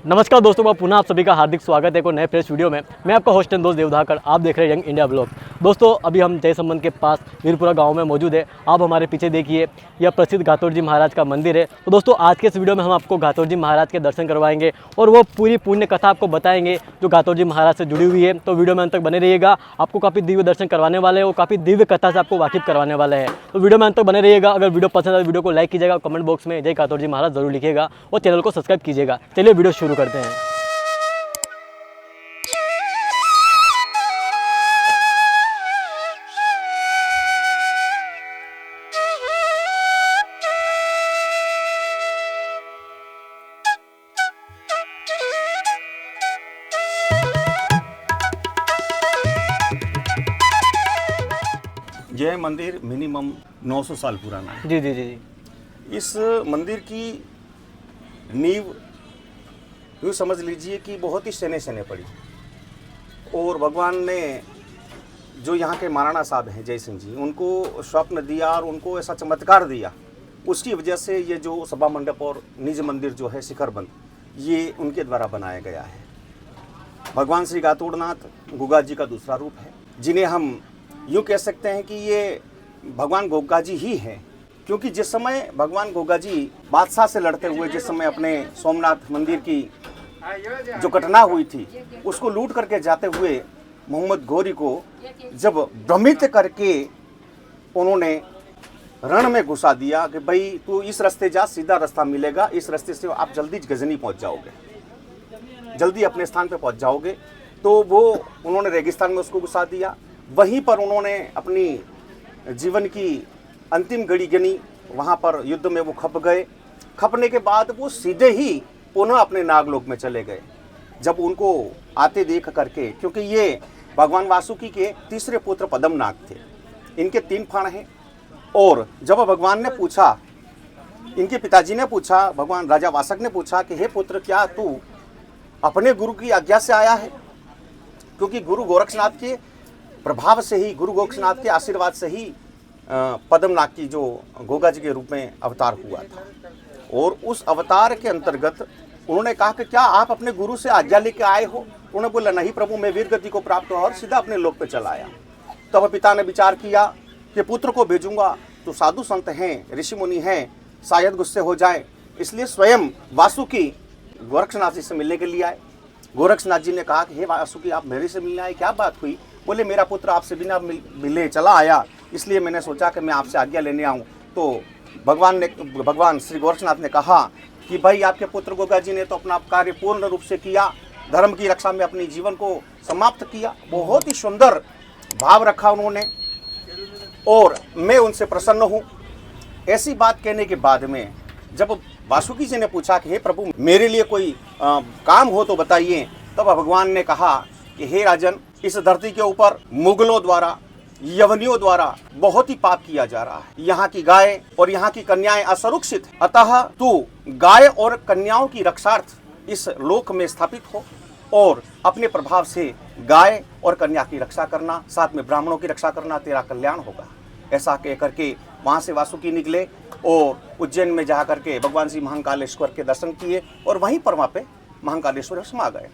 नमस्कार दोस्तों, मैं पुनः आप सभी का हार्दिक स्वागत है एक और नए फ्रेश वीडियो में। मैं आपका होस्ट एंड दोस्त देवधाकर, आप देख रहे हैं यंग इंडिया ब्लॉग। दोस्तों अभी हम जय संबंध के पास वीरपुरा गांव में मौजूद है। आप हमारे पीछे देखिए, यह प्रसिद्ध घातोर जी महाराज का मंदिर है। तो दोस्तों आज के इस वीडियो में हम आपको घातोर जी महाराज के दर्शन करवाएंगे और वो पूरी पुण्य कथा आपको बताएंगे जो घातोर जी महाराज से जुड़ी हुई है। तो वीडियो में अंत तक बने रहिएगा, आपको काफ़ी दिव्य दर्शन करवाने वाले हैं और काफ़ी दिव्य कथा से आपको वाकिफ करवाने वाले हैं। तो वीडियो में अंत तक बने रहिएगा। अगर वीडियो पसंद आए वीडियो को लाइक कीजिएगा, कमेंट बॉक्स में जय घातोर जी महाराज जरूर लिखिएगा और चैनल को सब्सक्राइब कीजिएगा। चलिए वीडियो शुरू करते हैं। यह मंदिर मिनिमम 900 साल पुराना है। जी जी जी जी। इस मंदिर की नींव यूँ समझ लीजिए कि बहुत ही सने सने पड़ी और भगवान ने जो यहाँ के महाराणा साहब हैं जय सिंह जी, उनको स्वप्न दिया और उनको ऐसा चमत्कार दिया। उसकी वजह से ये जो सभा मंडप और निज मंदिर जो है शिखरबंद, ये उनके द्वारा बनाया गया है। भगवान श्री घातोड़नाथ गोगा जी का दूसरा रूप है, जिन्हें हम यूँ कह सकते हैं कि ये भगवान गोगा जी ही हैं, क्योंकि जिस समय भगवान गोगा जी बादशाह से लड़ते हुए जिस समय अपने सोमनाथ मंदिर की जो घटना हुई थी उसको लूट करके जाते हुए मोहम्मद गौरी को जब भ्रमित करके उन्होंने रण में घुसा दिया कि भाई तू इस रास्ते जा, सीधा रास्ता मिलेगा, इस रास्ते से आप जल्दी गजनी पहुंच जाओगे, जल्दी अपने स्थान पे पहुंच जाओगे। तो वो उन्होंने रेगिस्तान में उसको घुसा दिया। वहीं पर उन्होंने अपनी जीवन की अंतिम घड़ी गिनी, वहाँ पर युद्ध में वो खप गए। खपने के बाद वो सीधे ही पुनः अपने नागलोक में चले गए। जब उनको आते देख करके, क्योंकि ये भगवान वासुकी के तीसरे पुत्र पद्मनाग थे, इनके 3 फण हैं। और जब भगवान ने पूछा, इनके पिताजी ने पूछा, भगवान राजा वासक ने पूछा कि हे पुत्र, क्या तू अपने गुरु की आज्ञा से आया है? क्योंकि गुरु गोरक्षनाथ के प्रभाव से ही, गुरु गोरक्षनाथ के आशीर्वाद से ही पद्मनाग की जो गोगा जी के रूप में अवतार हुआ था। और उस अवतार के अंतर्गत उन्होंने कहा कि क्या आप अपने गुरु से आज्ञा लेके आए हो? उन्होंने बोला नहीं प्रभु, मैं वीर गति को प्राप्त हुआ और सीधा अपने लोक पे चला आया। तब पिता ने विचार किया कि पुत्र को भेजूंगा तो साधु संत हैं, ऋषि मुनि हैं, शायद गुस्से हो जाए, इसलिए स्वयं वासुकी गोरक्षनाथ जी से मिलने के लिए आए। गोरक्षनाथ जी ने कहा कि हे वासुकी, आप मेरे से मिलने आए, क्या बात हुई? बोले मेरा पुत्र आपसे बिना मिले चला आया, इसलिए मैंने सोचा कि मैं आपसे आज्ञा लेने आऊँ। तो भगवान श्री गोरक्षनाथ ने कहा कि भाई आपके पुत्र गोगा जी ने तो अपना कार्य पूर्ण रूप से किया, धर्म की रक्षा में अपने जीवन को समाप्त किया। बहुत ही सुंदर भाव रखा उन्होंने और मैं उनसे प्रसन्न हूँ। ऐसी बात कहने के बाद में जब वासुकी जी ने पूछा कि हे प्रभु, मेरे लिए कोई काम हो तो बताइए, तब भगवान ने कहा कि हे राजन, इस धरती के ऊपर मुगलों द्वारा, यवनियों द्वारा बहुत ही पाप किया जा रहा है। यहाँ की गाय और यहाँ की कन्याएं असुरक्षित है, अतः तू गाय और कन्याओं की रक्षार्थ इस लोक में स्थापित हो और अपने प्रभाव से गाय और कन्या की रक्षा करना, साथ में ब्राह्मणों की रक्षा करना, तेरा कल्याण होगा। ऐसा कह करके वहाँ से वासुकी निकले और उज्जैन में जा करके भगवान श्री महाकालेश्वर के दर्शन किए और वहीं पर वहाँ पे महाकालेश्वर समा गए।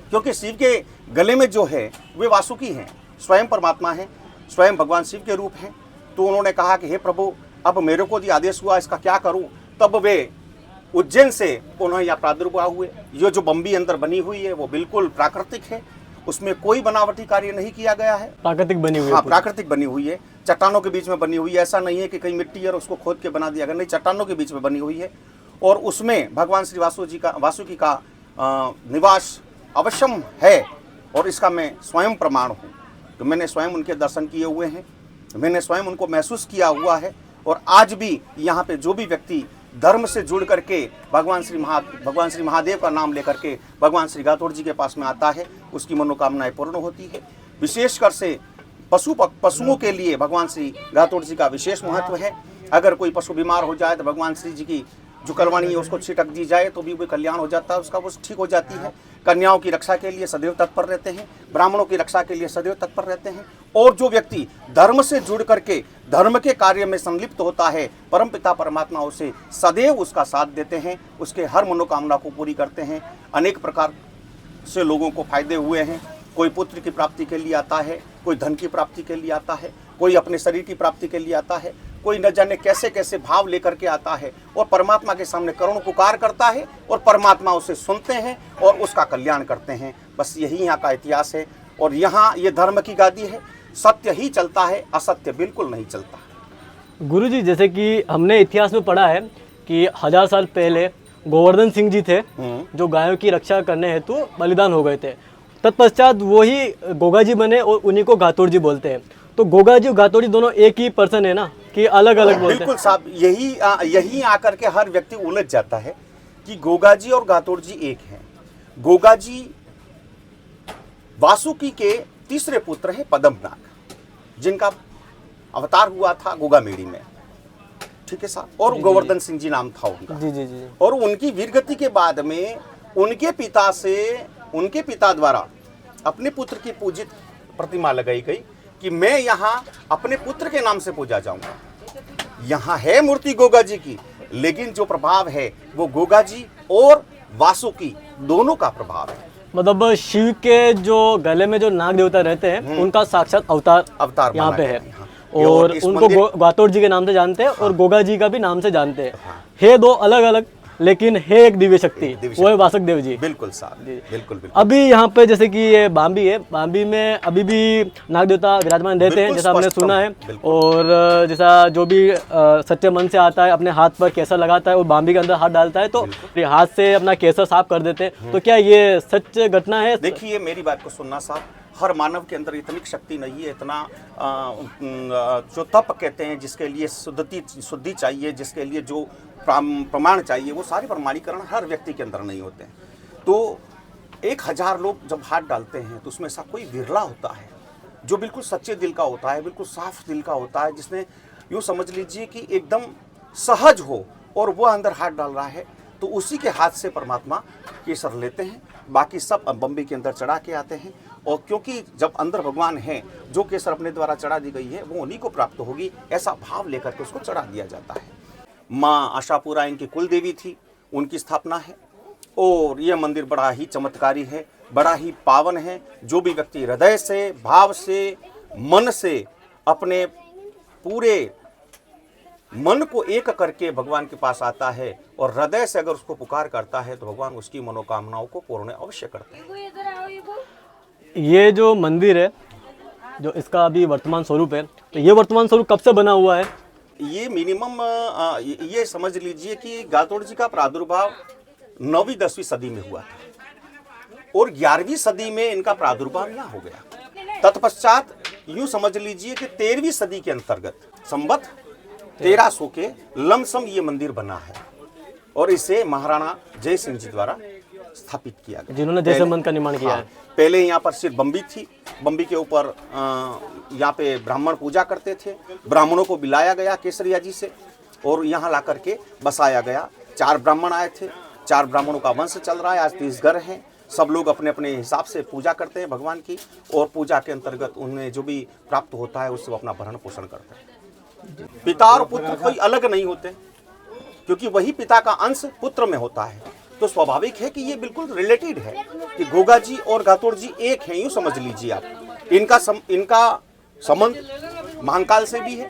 क्योंकि शिव के गले में जो है वे वासुकी हैं, स्वयं परमात्मा हैं, स्वयं भगवान शिव के रूप हैं। तो उन्होंने कहा कि हे प्रभु, अब मेरे को जो आदेश हुआ इसका क्या करूं? तब वे उज्जैन से पुनः यहाँ प्रादुर्भाव हुए। ये जो बम्बी अंदर बनी हुई है वो बिल्कुल प्राकृतिक है, उसमें कोई बनावटी कार्य नहीं किया गया है। प्राकृतिक बनी हुई है। हाँ, प्राकृतिक बनी हुई है, चट्टानों के बीच में बनी हुई है। ऐसा नहीं है कि कहीं मिट्टी है और उसको खोद के बना दिया गया, नहीं, चट्टानों के बीच में बनी हुई है। और उसमें भगवान श्री वासुकी का निवास अवश्यम है और इसका मैं स्वयं प्रमाण हूँ। तो मैंने स्वयं उनके दर्शन किए हुए हैं, मैंने स्वयं उनको महसूस किया हुआ है। और आज भी यहाँ पे जो भी व्यक्ति धर्म से जुड़ करके भगवान श्री महादेव का नाम लेकर के भगवान श्री घातोड़ जी के पास में आता है, उसकी मनोकामनाएं पूर्ण होती है। विशेषकर से पशुओं के लिए भगवान श्री घातोड़ जी का विशेष महत्व है। अगर कोई पशु बीमार हो जाए तो भगवान श्री जी की जो करवानी है उसको छिटक दी जाए तो भी वो कल्याण हो जाता है, उसका वो ठीक हो जाती है। कन्याओं की रक्षा के लिए सदैव तत्पर रहते हैं, ब्राह्मणों की रक्षा के लिए सदैव तत्पर रहते हैं और जो व्यक्ति धर्म से जुड़ करके धर्म के कार्य में संलिप्त होता है, परमपिता परमात्मा उसे सदैव उसका साथ देते हैं, उसके हर मनोकामना को पूरी करते हैं। अनेक प्रकार से लोगों को फायदे हुए हैं। कोई पुत्र की प्राप्ति के लिए आता है, कोई धन की प्राप्ति के लिए आता है, कोई अपने शरीर की प्राप्ति के लिए आता है, कोई न जाने कैसे कैसे भाव लेकर के आता है और परमात्मा के सामने करुण पुकार करता है और परमात्मा उसे सुनते हैं और उसका कल्याण करते हैं। बस यही यहाँ का इतिहास है। और यहाँ ये धर्म की गादी है, सत्य ही चलता है, असत्य बिल्कुल नहीं चलता। गुरुजी, जैसे कि हमने इतिहास में पढ़ा है कि 1000 साल पहले गोवर्धन सिंह जी थे जो गायों की रक्षा करने हेतु बलिदान हो गए थे। तत्पश्चात वही गोगा जी बने और उन्हीं को घातोड़ जी बोलते हैं। तो गोगा जी और घातोड़ जी दोनों एक ही पर्सन है ना, कि अलग अलग बोलते हैं? बिल्कुल साहब, यही आकर के हर व्यक्ति उलझ जाता है कि गोगा जी और घातोड़ जी एक हैं। गोगा जी वासुकी के तीसरे पुत्र हैं पद्मनाग, जिनका अवतार हुआ था गोगामेड़ी में, ठीक है साहब। और गोवर्धन सिंह जी नाम था उनका। जी जी जी। और उनकी वीरगति के बाद में उनके पिता द्वारा अपने पुत्र की पूजित प्रतिमा लगाई गई कि मैं यहाँ अपने पुत्र के नाम से पूजा जाऊंगा। यहाँ है मूर्ति गोगा जी की, लेकिन जो प्रभाव है वो गोगा जी और वासुकी दोनों का प्रभाव है। मतलब शिव के जो गले में जो नाग देवता रहते हैं उनका साक्षात अवतार यहाँ पे है। और उनको घातोड़ जी के नाम से जानते हैं और गोगा जी का भी नाम से जानते हैं। है दो अलग अलग, लेकिन है एक दिव्य शक्ति, वो है वासुक देव जी। बिल्कुल साहब, बिल्कुल। अभी यहाँ पे जैसे कि ये बाम्बी है, बाम्बी में अभी भी नाग देवता विराजमान रहते हैं, जैसा हमने सुना है। और जैसा जो भी सच्चे मन से आता है, अपने हाथ पर केसर लगाता है और बाम्बी के अंदर हाथ डालता है तो हाथ से अपना केसर साफ कर देते हैं। तो क्या ये सच घटना है? देखिए, मेरी बात को सुनना साहब, हर मानव के अंदर इतनी शक्ति नहीं है, इतना जो तप कहते हैं, जिसके लिए शुद्धि चाहिए, जिसके लिए जो प्रमाण चाहिए, वो सारे प्रमाणीकरण हर व्यक्ति के अंदर नहीं होते हैं। तो 1000 लोग जब हाथ डालते हैं तो उसमें से कोई विरला होता है जो बिल्कुल सच्चे दिल का होता है, बिल्कुल साफ दिल का होता है, जिसने यूँ समझ लीजिए कि एकदम सहज हो और वो अंदर हाथ डाल रहा है, तो उसी के हाथ से परमात्मा केसर लेते हैं। बाकी सब बम्बी के अंदर चढ़ा के आते हैं। और क्योंकि जब अंदर भगवान है, जो केसर अपने द्वारा चढ़ा दी गई है वो उन्हीं को प्राप्त होगी, ऐसा भाव लेकर के उसको चढ़ा दिया जाता है। माँ आशापुरा इनकी कुल देवी थी, उनकी स्थापना है। और यह मंदिर बड़ा ही चमत्कारी है, बड़ा ही पावन है। जो भी व्यक्ति हृदय से, भाव से, मन से, अपने पूरे मन को एक करके भगवान के पास आता है और हृदय से अगर उसको पुकार करता है, तो भगवान उसकी मनोकामनाओं को पूर्ण अवश्य करते हैं। ये जो मंदिर है, जो इसका अभी वर्तमान स्वरूप है, तो ये वर्तमान स्वरूप कब से बना हुआ है? ये मिनिमम ये समझ लीजिए कि घातोड़ जी का प्रादुर्भाव 9वीं 10वीं सदी में हुआ था और 11वीं सदी में इनका प्रादुर्भाव यहाँ हो गया। तत्पश्चात यूँ समझ लीजिए कि 13वीं सदी के अंतर्गत संवत 1300 के लमसम ये मंदिर बना है और इसे महाराणा जय सिंह जी द्वारा स्थापित किया गया, जिन्होंने जैसे मंदिर का निर्माण किया है। पहले यहाँ पर सिर्फ बम्बी थी, बम्बी के ऊपर यहाँ पे ब्राह्मण पूजा करते थे। ब्राह्मणों को बुलाया गया केसरिया जी से और यहाँ ला करके बसाया गया। 4 ब्राह्मण आए थे, 4 ब्राह्मणों का वंश चल रहा है। आज 30 घर हैं। सब लोग अपने अपने हिसाब से पूजा करते हैं भगवान की, और पूजा के अंतर्गत उन्हें जो भी प्राप्त होता है उससे वो अपना भरण पोषण करते हैं। पिता और पुत्र कोई अलग नहीं होते, क्योंकि वही पिता का अंश पुत्र में होता है। तो स्वाभाविक है कि ये बिल्कुल रिलेटेड है कि गोगा जी और घातोड़ जी एक हैं, यूँ समझ लीजिए आप। इनका संबंध महाकाल से भी है।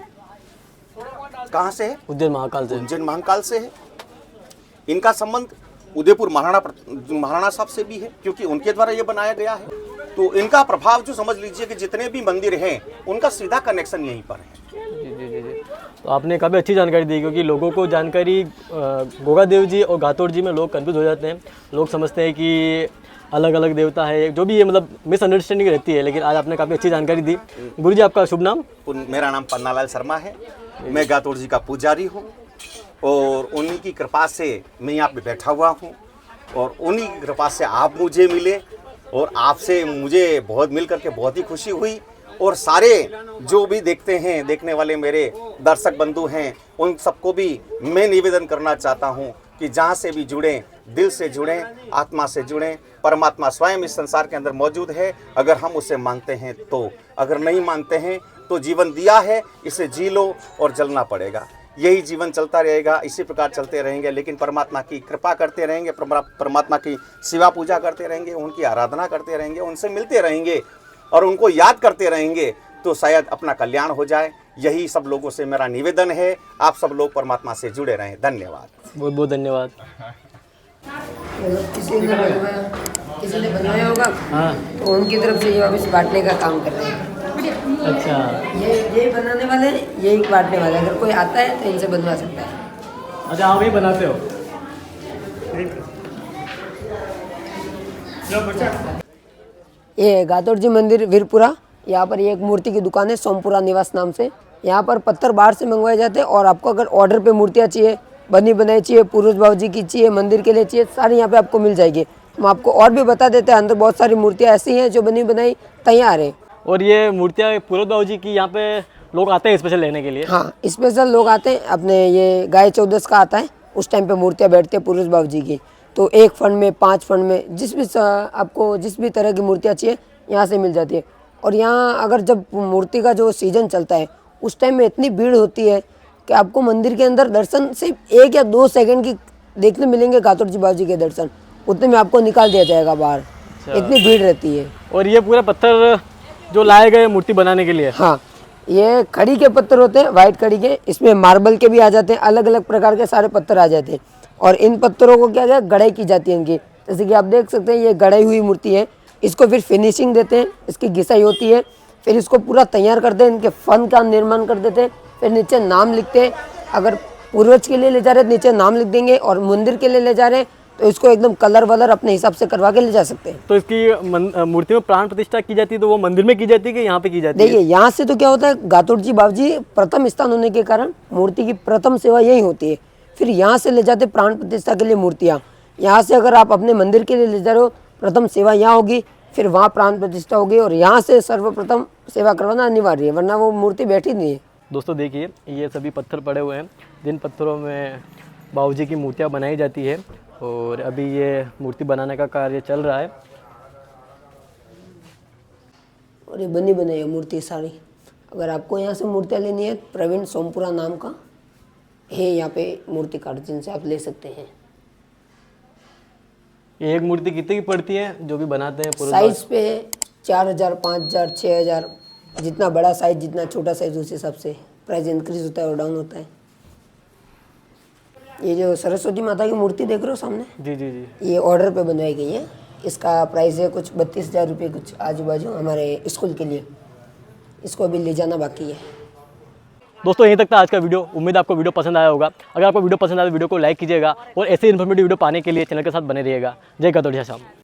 कहाँ से है? उज्जैन महाकाल से। उज्जैन महाकाल से है। इनका संबंध उदयपुर महाराणा साहब से भी है, क्योंकि उनके द्वारा ये बनाया गया है। तो इनका प्रभाव जो समझ लीजिए कि जितने भी मंदिर हैं उनका सीधा कनेक्शन यहीं पर है। जी। तो आपने काफ़ी अच्छी जानकारी दी, क्योंकि लोगों को जानकारी गोगा देव जी और घातोड़ जी में लोग कंफ्यूज हो जाते हैं। लोग समझते हैं कि अलग अलग देवता है, जो भी ये मतलब मिसअंडरस्टैंडिंग रहती है। लेकिन आज आपने काफ़ी अच्छी जानकारी दी। गुरुजी, आपका शुभ नाम? मेरा नाम पन्नालाल शर्मा है। मैं घातोड़ जी का पुजारी हूँ और उन्हीं की कृपा से मैं यहाँ पे बैठा हुआ हूँ और उन्हीं की कृपा से आप मुझे मिले और आपसे मुझे बहुत मिल करके बहुत ही खुशी हुई। और सारे जो भी देखने वाले मेरे दर्शक बंधु हैं, उन सबको भी मैं निवेदन करना चाहता हूं कि जहां से भी जुड़ें, दिल से जुड़ें, आत्मा से जुड़ें। परमात्मा स्वयं इस संसार के अंदर मौजूद है, अगर हम उसे मानते हैं तो। अगर नहीं मानते हैं तो जीवन दिया है, इसे जी लो और जलना पड़ेगा। यही जीवन चलता रहेगा, इसी प्रकार चलते रहेंगे। लेकिन परमात्मा की कृपा करते रहेंगे, परमात्मा की सेवा पूजा करते रहेंगे, उनकी आराधना करते रहेंगे, उनसे मिलते रहेंगे और उनको याद करते रहेंगे, तो शायद अपना कल्याण हो जाए। यही सब लोगों से मेरा निवेदन है। आप सब लोग परमात्मा से जुड़े रहें। धन्यवाद। बहुत बहुत धन्यवाद। किसी ने बनवाया होगा हाँ, तो उनकी तरफ से ये वापस बांटने का काम कर रहे हैं। अच्छा ये बनाने वाले हैं, ये बांटने वाले हैं। अगर कोई आता है तो इनसे बनवा सकता है। अच्छा, आप ही बनाते हो? ये गातोड़ जी मंदिर वीरपुरा, यहाँ पर ये एक मूर्ति की दुकान है सोमपुरा निवास नाम से। यहाँ पर पत्थर बाहर से मंगवाए जाते हैं और आपको अगर ऑर्डर पे मूर्तियाँ चाहिए, बनी बनाई चाहिए, पुरुष बाबू जी की चाहिए, मंदिर के लिए चाहिए, सारी यहाँ पे आपको मिल जाएगी। हम आपको और भी बता देते हैं, अंदर बहुत सारी मूर्तियाँ ऐसी हैं जो बनी बनाई तैयार है। और ये मूर्तियाँ पूरब बाबू जी की यहाँ पे लोग आते हैं स्पेशल लेने के लिए? हाँ, स्पेशल लोग आते हैं। अपने ये गाय चौदस का आता है, उस टाइम पे मूर्तियाँ बैठती है पुरुष बाबू जी की। तो 1 फंड में, 5 फंड में, आपको जिस भी तरह की मूर्तियाँ चाहिए यहाँ से मिल जाती है। और यहाँ अगर जब मूर्ति का जो सीजन चलता है उस टाइम में इतनी भीड़ होती है कि आपको मंदिर के अंदर दर्शन सिर्फ 1 या 2 सेकंड की देखने मिलेंगे। गातोड़ जी बाबू जी के दर्शन उतने में आपको निकाल दिया जाएगा बाहर, इतनी भीड़ रहती है। और ये पूरा पत्थर जो लाए गए मूर्ति बनाने के लिए? हाँ, ये खड़ी के पत्थर होते हैं, वाइट खड़ी के। इसमें मार्बल के भी आ जाते हैं, अलग अलग प्रकार के सारे पत्थर आ जाते हैं। और इन पत्थरों को क्या है, गढ़ाई की जाती है इनकी। जैसे कि आप देख सकते हैं ये गढ़ाई हुई मूर्ति है। इसको फिर फिनिशिंग देते हैं, इसकी घिसाई होती है, फिर इसको पूरा तैयार करते हैं, इनके फन का निर्माण कर देते हैं, फिर नीचे नाम लिखते हैं। अगर पूर्वज के लिए ले जा रहे हैं तो नीचे नाम लिख देंगे, और मंदिर के लिए ले जा रहे हैं तो इसको एकदम कलर वलर अपने हिसाब से करवा के ले जा सकते हैं। तो इसकी मूर्ति में प्राण प्रतिष्ठा की जाती है तो वो मंदिर में की जाती है कि यहाँ पे की जाती है? देखिए, यहाँ से तो क्या होता है, गातोड़ जी बाबू जी प्रथम स्थान होने के कारण मूर्ति की प्रथम सेवा यही होती है। फिर यहाँ से ले जाते प्राण प्रतिष्ठा के लिए मूर्तियाँ। यहाँ से अगर आप अपने मंदिर के लिए ले जा रहे हो, प्रथम सेवा यहाँ होगी, फिर वहाँ प्राण प्रतिष्ठा होगी, और यहाँ से सर्वप्रथम सेवा करवाना अनिवार्य है, वरना वो मूर्ति बैठी नहीं है। दोस्तों देखिए, ये सभी पत्थर पड़े हुए हैं, जिन पत्थरों में बाबूजी की मूर्तियाँ बनाई जाती है। और अभी ये मूर्ति बनाने का कार्य चल रहा है। और ये बनी बनाई है मूर्ति सारी। अगर आपको यहाँ से मूर्तियाँ लेनी है, प्रवीण सोमपुरा नाम का है यहाँ पे मूर्तिकार, जिनसे आप ले सकते हैं। ये एक मूर्ति कितने की पड़ती है जो भी बनाते हैं? पूरा साइज पे 4000, 5000, 6000, जितना बड़ा साइज जितना छोटा साइज उस हिसाब से प्राइस इंक्रीज होता है और डाउन होता है। ये जो सरस्वती माता की मूर्ति देख रहे हो सामने, जी जी जी, ये ऑर्डर पे बनवाई गई है। इसका प्राइस है कुछ 32,000 रुपये, कुछ आजू बाजू, हमारे स्कूल के लिए। इसको अभी ले जाना बाकी है। दोस्तों यहीं तक था आज का वीडियो। उम्मीद है आपको वीडियो पसंद आया होगा। अगर आपको वीडियो पसंद आया तो वीडियो को लाइक कीजिएगा और ऐसे इन्फॉर्मेटिव वीडियो पाने के लिए चैनल के साथ बने रहिएगा। जय गातोड़ जी श्याम।